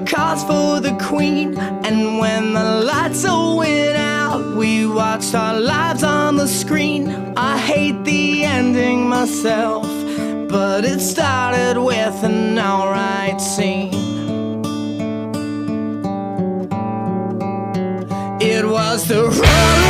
cause for the queen. And when the lights all went out, we watched our lives on the screen. I hate the ending myself, but it started with an alright scene. It was the rolling